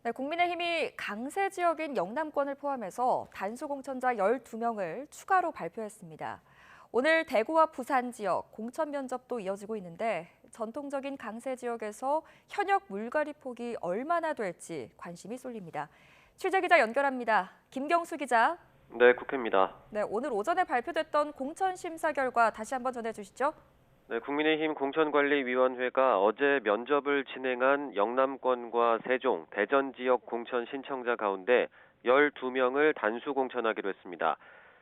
네, 국민의힘이 강세 지역인 영남권을 포함해서 단수 공천자 12명을 추가로 발표했습니다. 오늘 대구와 부산 지역 공천 면접도 이어지고 있는데 전통적인 강세 지역에서 현역 물갈이 폭이 얼마나 될지 관심이 쏠립니다. 취재기자 연결합니다. 김경수 기자. 네, 국회입니다. 네, 오늘 오전에 발표됐던 공천 심사 결과 다시 한번 전해주시죠. 네, 국민의힘 공천관리위원회가 어제 면접을 진행한 영남권과 세종, 대전 지역 공천 신청자 가운데 12명을 단수 공천하기로 했습니다.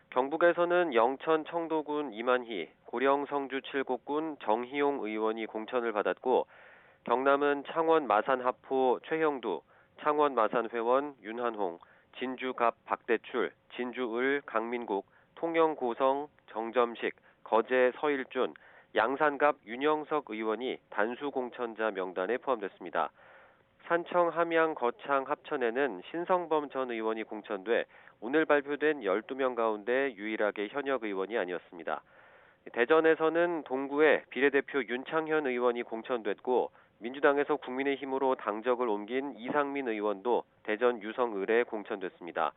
경북에서는 영천 청도군 이만희, 고령 성주 칠곡군 정희용 의원이 공천을 받았고, 경남은 창원 마산 하포 최형두, 창원 마산 회원 윤한홍, 진주갑 박대출, 진주을 강민국, 통영 고성 정점식, 거제 서일준, 양산갑 윤영석 의원이 단수 공천자 명단에 포함됐습니다. 산청 함양 거창 합천에는 신성범 전 의원이 공천돼 오늘 발표된 12명 가운데 유일하게 현역 의원이 아니었습니다. 대전에서는 동구의 비례대표 윤창현 의원이 공천됐고, 민주당에서 국민의힘으로 당적을 옮긴 이상민 의원도 대전 유성을에 공천됐습니다.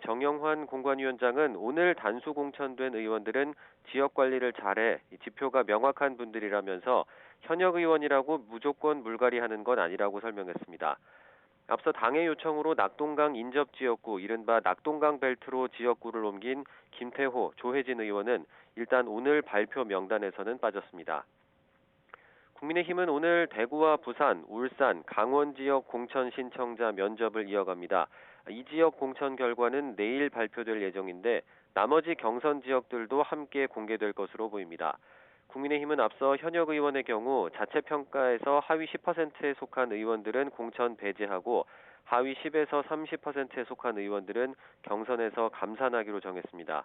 정영환 공관위원장은 오늘 단수 공천된 의원들은 지역 관리를 잘해 지표가 명확한 분들이라면서 현역 의원이라고 무조건 물갈이하는 건 아니라고 설명했습니다. 앞서 당의 요청으로 낙동강 인접 지역구, 이른바 낙동강 벨트로 지역구를 옮긴 김태호, 조혜진 의원은 일단 오늘 발표 명단에서는 빠졌습니다. 국민의힘은 오늘 대구와 부산, 울산, 강원 지역 공천 신청자 면접을 이어갑니다. 이 지역 공천 결과는 내일 발표될 예정인데 나머지 경선 지역들도 함께 공개될 것으로 보입니다. 국민의힘은 앞서 현역 의원의 경우 자체 평가에서 하위 10%에 속한 의원들은 공천 배제하고 하위 10에서 30%에 속한 의원들은 경선에서 감산하기로 정했습니다.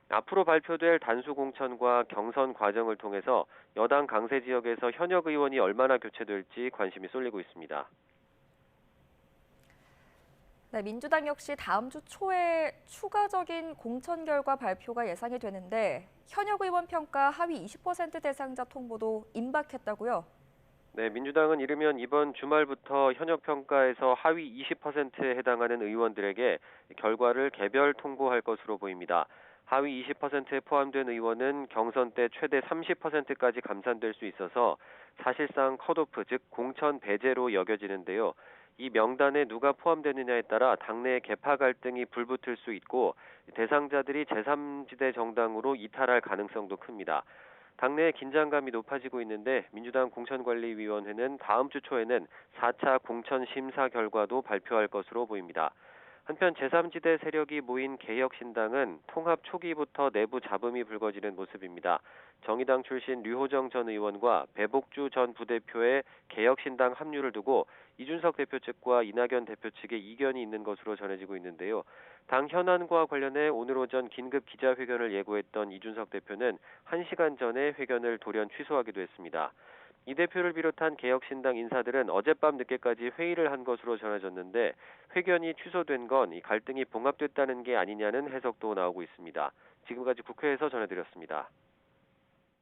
앞으로 발표될 단수 공천과 경선 과정을 통해서 여당 강세 지역에서 현역 의원이 얼마나 교체될지 관심이 쏠리고 있습니다. 네, 민주당 역시 다음 주 초에 추가적인 공천 결과 발표가 예상이 되는데 현역 의원 평가 하위 20% 대상자 통보도 임박했다고요? 네, 민주당은 이르면 이번 주말부터 현역 평가에서 하위 20%에 해당하는 의원들에게 결과를 개별 통보할 것으로 보입니다. 하위 20%에 포함된 의원은 경선 때 최대 30%까지 감산될 수 있어서 사실상 컷오프, 즉 공천 배제로 여겨지는데요. 이 명단에 누가 포함되느냐에 따라 당내 계파 갈등이 불붙을 수 있고 대상자들이 제3지대 정당으로 이탈할 가능성도 큽니다. 당내 긴장감이 높아지고 있는데 민주당 공천관리위원회는 다음 주 초에는 4차 공천 심사 결과도 발표할 것으로 보입니다. 한편 제3지대 세력이 모인 개혁신당은 통합 초기부터 내부 잡음이 불거지는 모습입니다. 정의당 출신 류호정 전 의원과 배복주 전 부대표의 개혁신당 합류를 두고 이준석 대표 측과 이낙연 대표 측에 이견이 있는 것으로 전해지고 있는데요. 당 현안과 관련해 오늘 오전 긴급 기자회견을 예고했던 이준석 대표는 1시간 전에 회견을 돌연 취소하기도 했습니다. 이 대표를 비롯한 개혁신당 인사들은 어젯밤 늦게까지 회의를 한 것으로 전해졌는데 회견이 취소된 건 이 갈등이 봉합됐다는 게 아니냐는 해석도 나오고 있습니다. 지금까지 국회에서 전해드렸습니다.